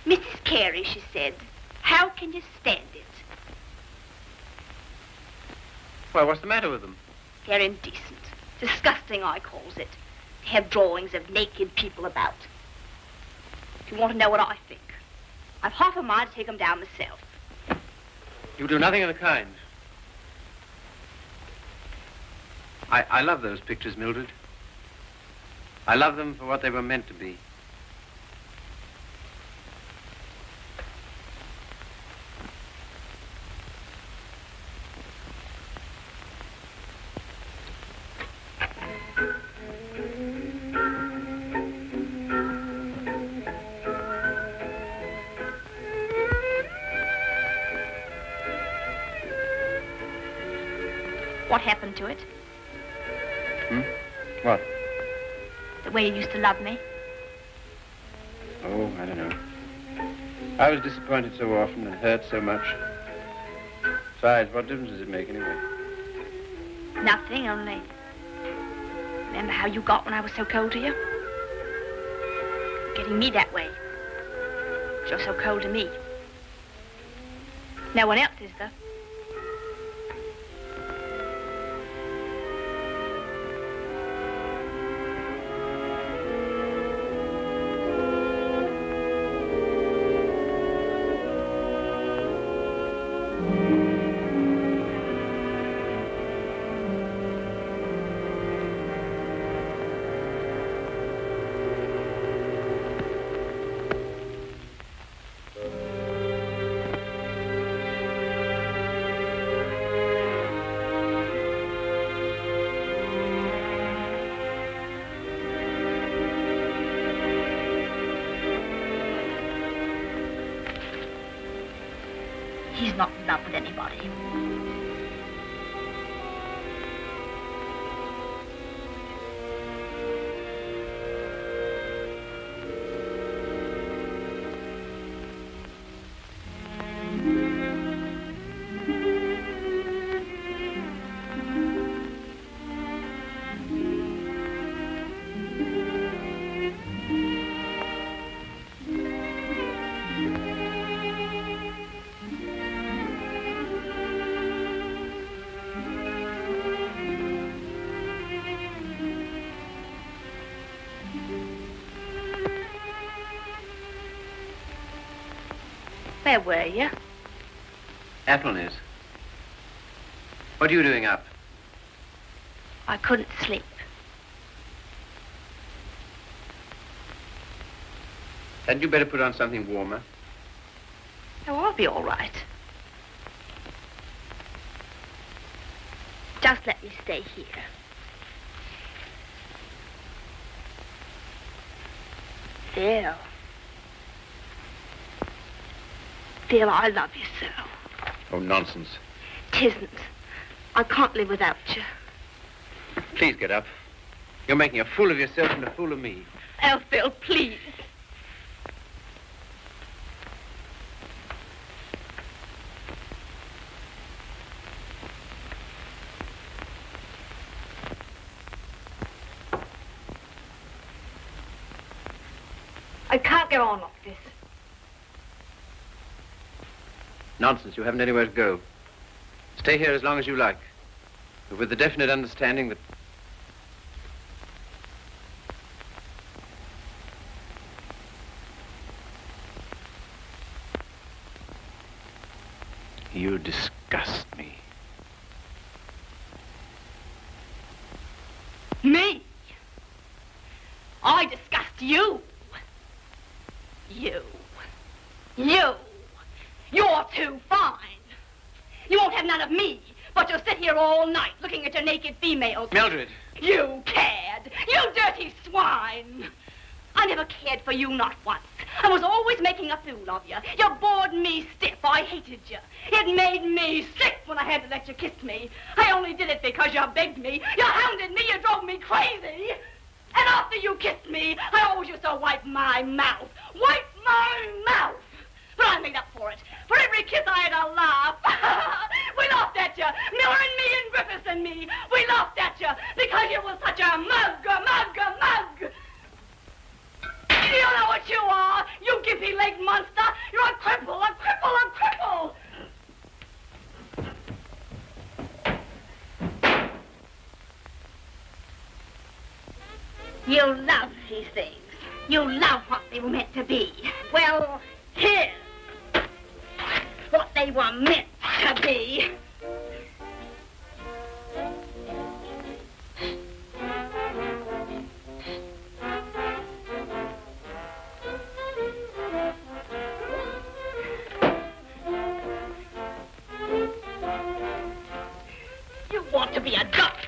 Mrs. Carey, she said, how can you stand it? Well, what's the matter with them? They're indecent. Disgusting, I calls it. They have drawings of naked people about. If you want to know what I think, I've half a mind to take them down myself. You do nothing of the kind. I love those pictures, Mildred. I love them for what they were meant to be. What happened to it? What? The way you used to love me? Oh, I don't know. I was disappointed so often and hurt so much. Besides, what difference does it make anyway? Nothing, only... Remember how you got when I was so cold to you? Getting me that way. You're so cold to me. No one else is, though. He's not in love with anybody. Where were you? Applene's. What are you doing up? I couldn't sleep. Hadn't you better put on something warmer? Oh, I'll be all right. Just let me stay here. Phil. Phil, I love you so. Oh, nonsense. 'Tisn't. I can't live without you. Please get up. You're making a fool of yourself and a fool of me. Oh, Phil, please. I can't go on like this. Nonsense. You haven't anywhere to go. Stay here as long as you like, but with the definite understanding that you disgust me. Me? I disgust you. You. You're too fine. You won't have none of me, but you'll sit here all night looking at your naked females. Mildred. You cared. You dirty swine. I never cared for you, not once. I was always making a fool of you. You bored me stiff. I hated you. It made me sick when I had to let you kiss me. I only did it because you begged me. You hounded me. You drove me crazy. And after you kissed me, I always used to wipe my mouth. Wipe my mouth. But I made up for it. For every kiss I had a laugh. We laughed at you. Miller and me and Griffiths and me. We laughed at you because you were such a mug. You know what you are, you gimpy-legged monster. You're a cripple. You love these things. You love what they were meant to be. Well, here's what they were meant to be. You want to be a doctor.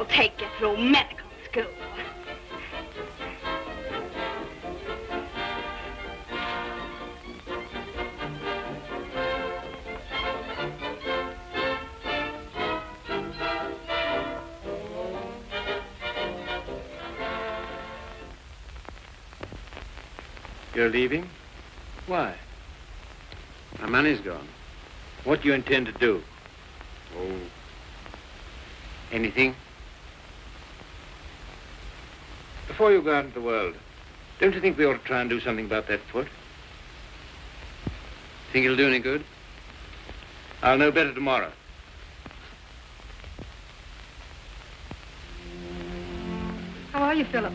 Take you through medical school. You're leaving? Why? My money's gone. What do you intend to do? Oh, anything? Before you go out into the world, don't you think we ought to try and do something about that foot? Think it'll do any good? I'll know better tomorrow. How are you, Philip?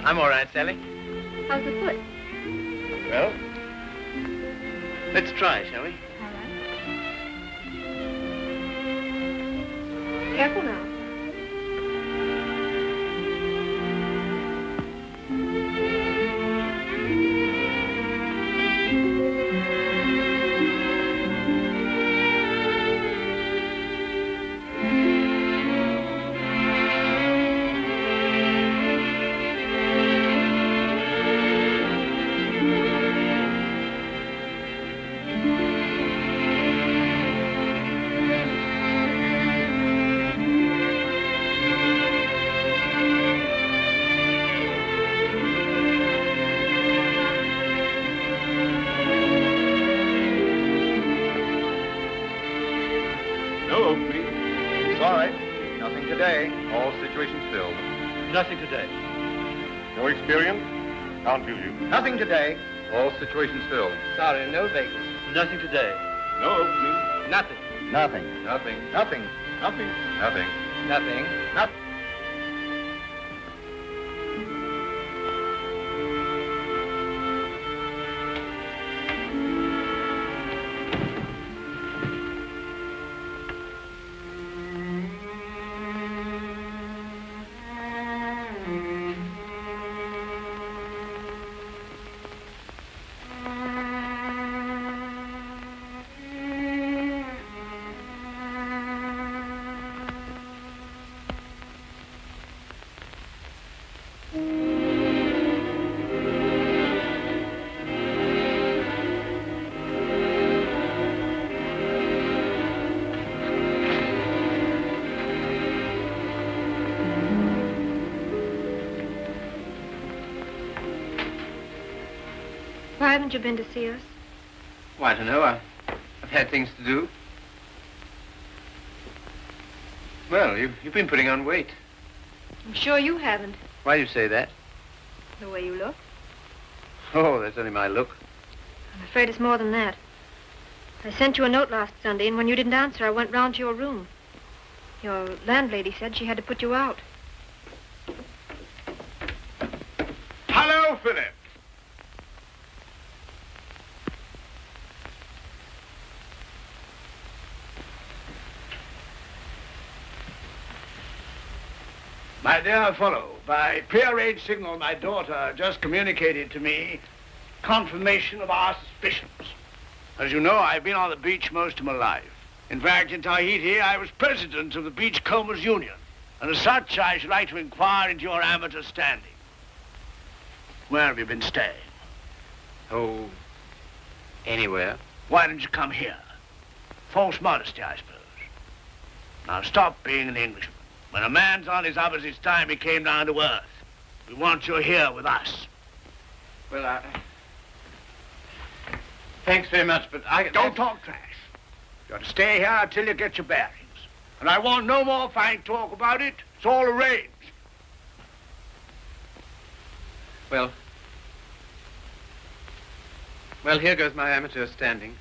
I'm all right, Sally. How's the foot? Well, let's try, shall we? All right. Careful now. Nothing today. No experience? Can't use you. Nothing today. All situations filled. Sorry, no vacancy. Nothing today. No opening. Nothing. Nothing. Nothing. Nothing. Nothing. Nothing. Nothing. Nothing. Why haven't you been to see us? Well, I don't know. I've had things to do. Well, you've been putting on weight. I'm sure you haven't, Why do you say that? the way you look. Oh, that's only my look. I'm afraid it's more than that. I sent you a note last Sunday, and when you didn't answer, I went round to your room. Your landlady said she had to put you out. Hello, Philip. My dear fellow, by prearranged signal, my daughter just communicated to me confirmation of our suspicions. As you know, I've been on the beach most of my life. In fact, in Tahiti, I was president of the Beachcombers Union. And as such, I should like to inquire into your amateur standing. Where have you been staying? Oh, anywhere. Why didn't you come here? False modesty, I suppose. Now stop being an Englishman. When a man's on his uppers, it's time he came down to earth. We want you here with us. Well, thanks very much, but I... Don't talk trash. You ought to stay here until you get your bearings. And I want no more fine talk about it. It's all arranged. Well, here goes my amateur standing.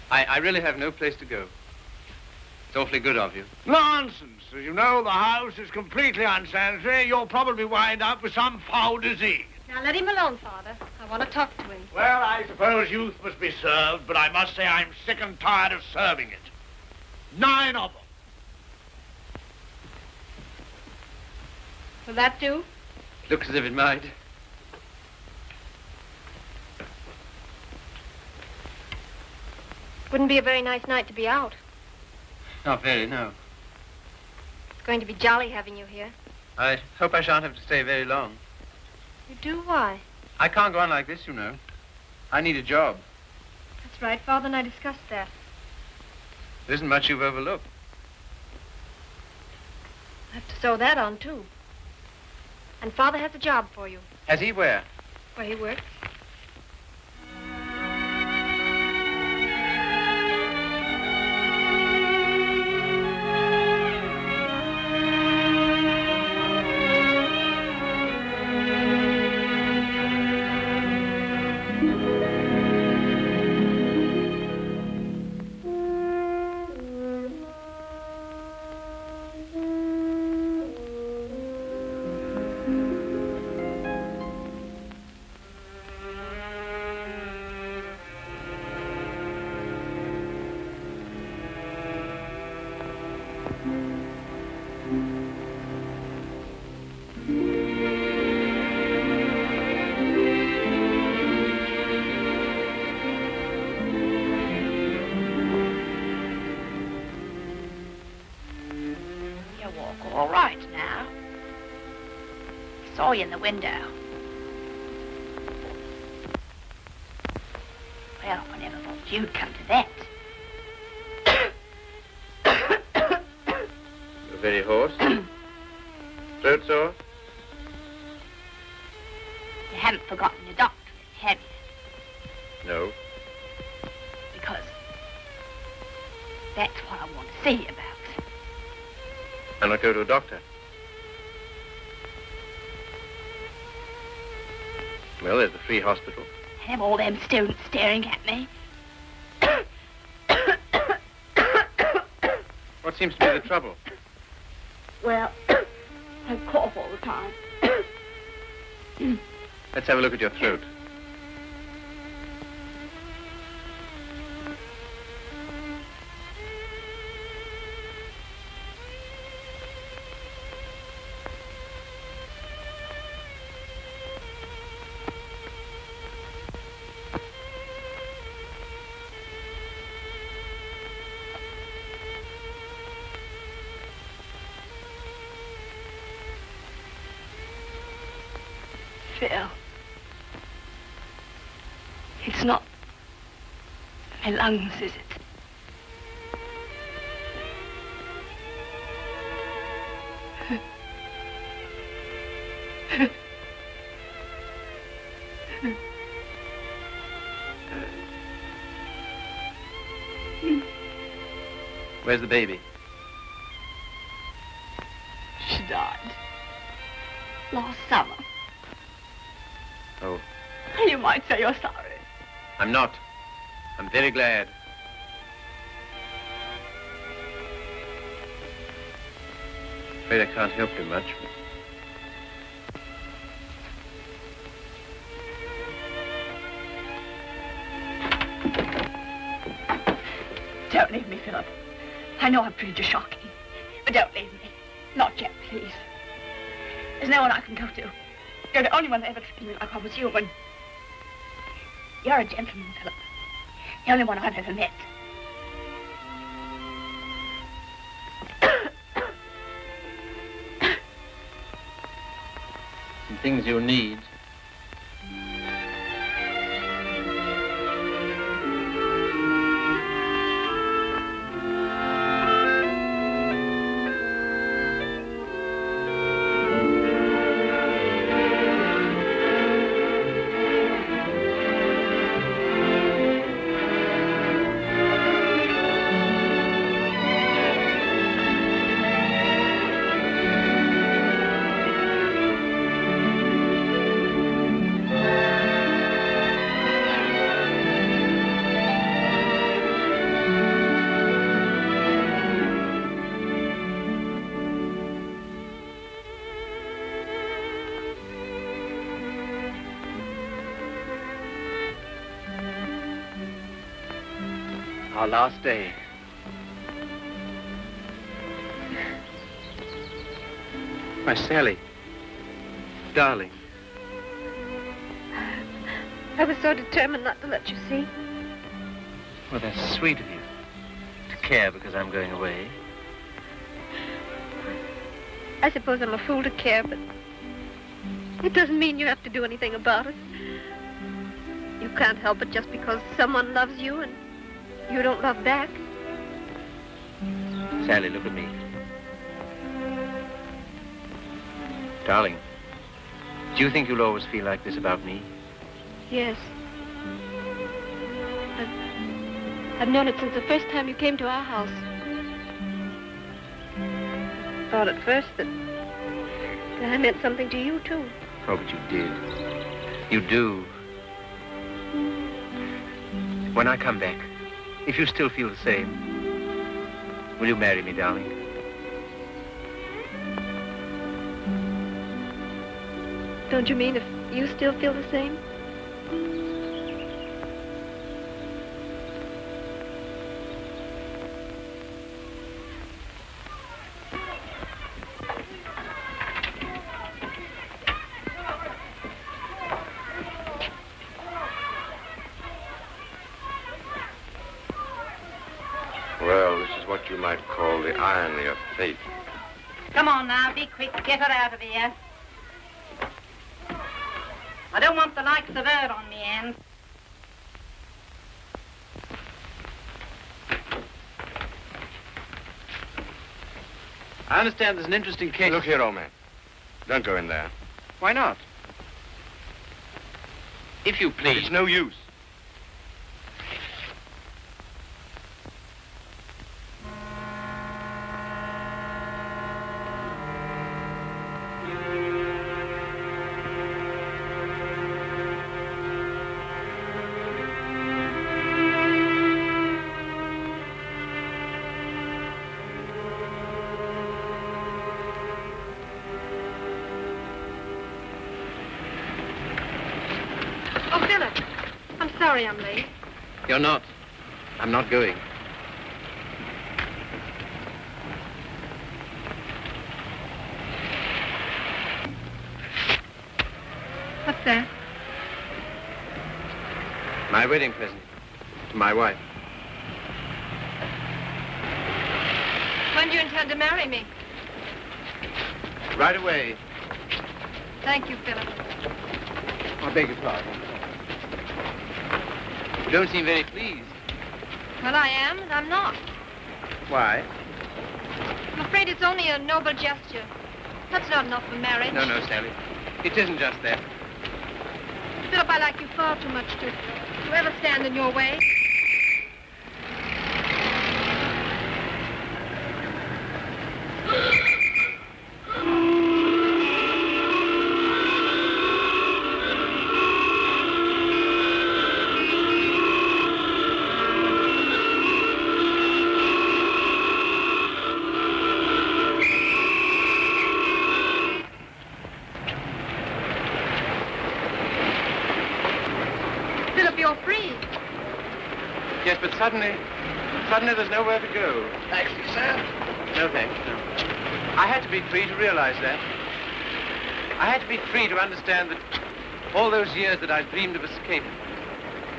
I really have no place to go. It's awfully good of you. Nonsense. As you know, the house is completely unsanitary. You'll probably wind up with some foul disease. Now, let him alone, Father. I want to talk to him. Well, I suppose youth must be served, but I must say I'm sick and tired of serving it. 9 of them. Will that do? Looks as if it might. Wouldn't be a very nice night to be out. Not very, no. It's going to be jolly having you here. I hope I shan't have to stay very long. You do? Why? I can't go on like this, you know. I need a job. That's right. Father and I discussed that. There isn't much you've overlooked. I have to sew that on, too. And Father has a job for you. Has he where? Where he works. saw you in the window. Well, I never thought you'd come to that. You're very hoarse. Throat sore? You haven't forgotten your doctorate, have you? No. Because that's what I want to see you about. I'll not go to a doctor. Well, there's the free hospital. Have all them students staring at me. What seems to be the trouble? Well, I cough all the time. Let's have a look at your throat. Phil, it's not my lungs, is it? Where's the baby? She died last summer. Oh, You might say you're sorry. I'm not. I'm very glad. Afraid I can't help you much. Don't leave me, Philip. I know I've treated you shocking, but don't leave me. Not yet, please. There's no one I can go to. You're the only one that ever treated me like I was human. You're a gentleman, Philip. The only one I've ever met. Some things you need. Our last day. Why, Sally. Darling. I was so determined not to let you see. Well, that's sweet of you. To care because I'm going away. I suppose I'm a fool to care, but it doesn't mean you have to do anything about it. You can't help it just because someone loves you and you don't love back. Sally, look at me. Darling, do you think you'll always feel like this about me? Yes. I've known it since the first time you came to our house. I thought at first that I meant something to you, too. Oh, but you did. You do. When I come back, if you still feel the same, will you marry me, darling? Don't you mean if you still feel the same? Well, this is what you might call the irony of fate. Come on now, be quick. Get her out of here. I don't want the likes of her on me end. I understand there's an interesting case. Look here, old man. Don't go in there. Why not? If you please. It's no use. Oh, Philip, I'm sorry I'm late. You're not. I'm not going. What's that? My wedding present to my wife. When do you intend to marry me? Right away. Thank you, Philip. I beg your pardon. You don't seem very pleased. Well, I am, and I'm not. Why? I'm afraid it's only a noble gesture. That's not enough for marriage. No, Sally. It isn't just that. Philip, I like you far too much to ever stand in your way. Yes, but suddenly there's nowhere to go. Taxi, sir? No, thanks, no. I had to be free to realize that. I had to be free to understand that all those years that I dreamed of escape,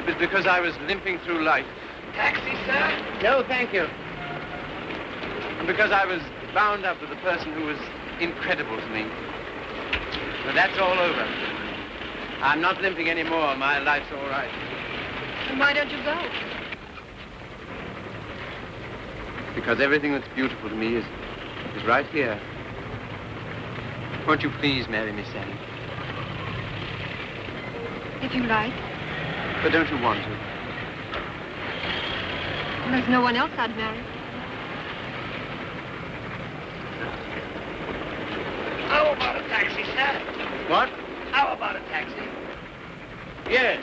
it was because I was limping through life. Taxi, sir? No, thank you. And because I was bound up with a person who was incredible to me. But that's all over. I'm not limping anymore. My life's all right. And why don't you go? Because everything that's beautiful to me is right here. Won't you please marry me, Sally? If you like. But don't you want to? There's no one else I'd marry. How about a taxi, sir? What? How about a taxi? Yes.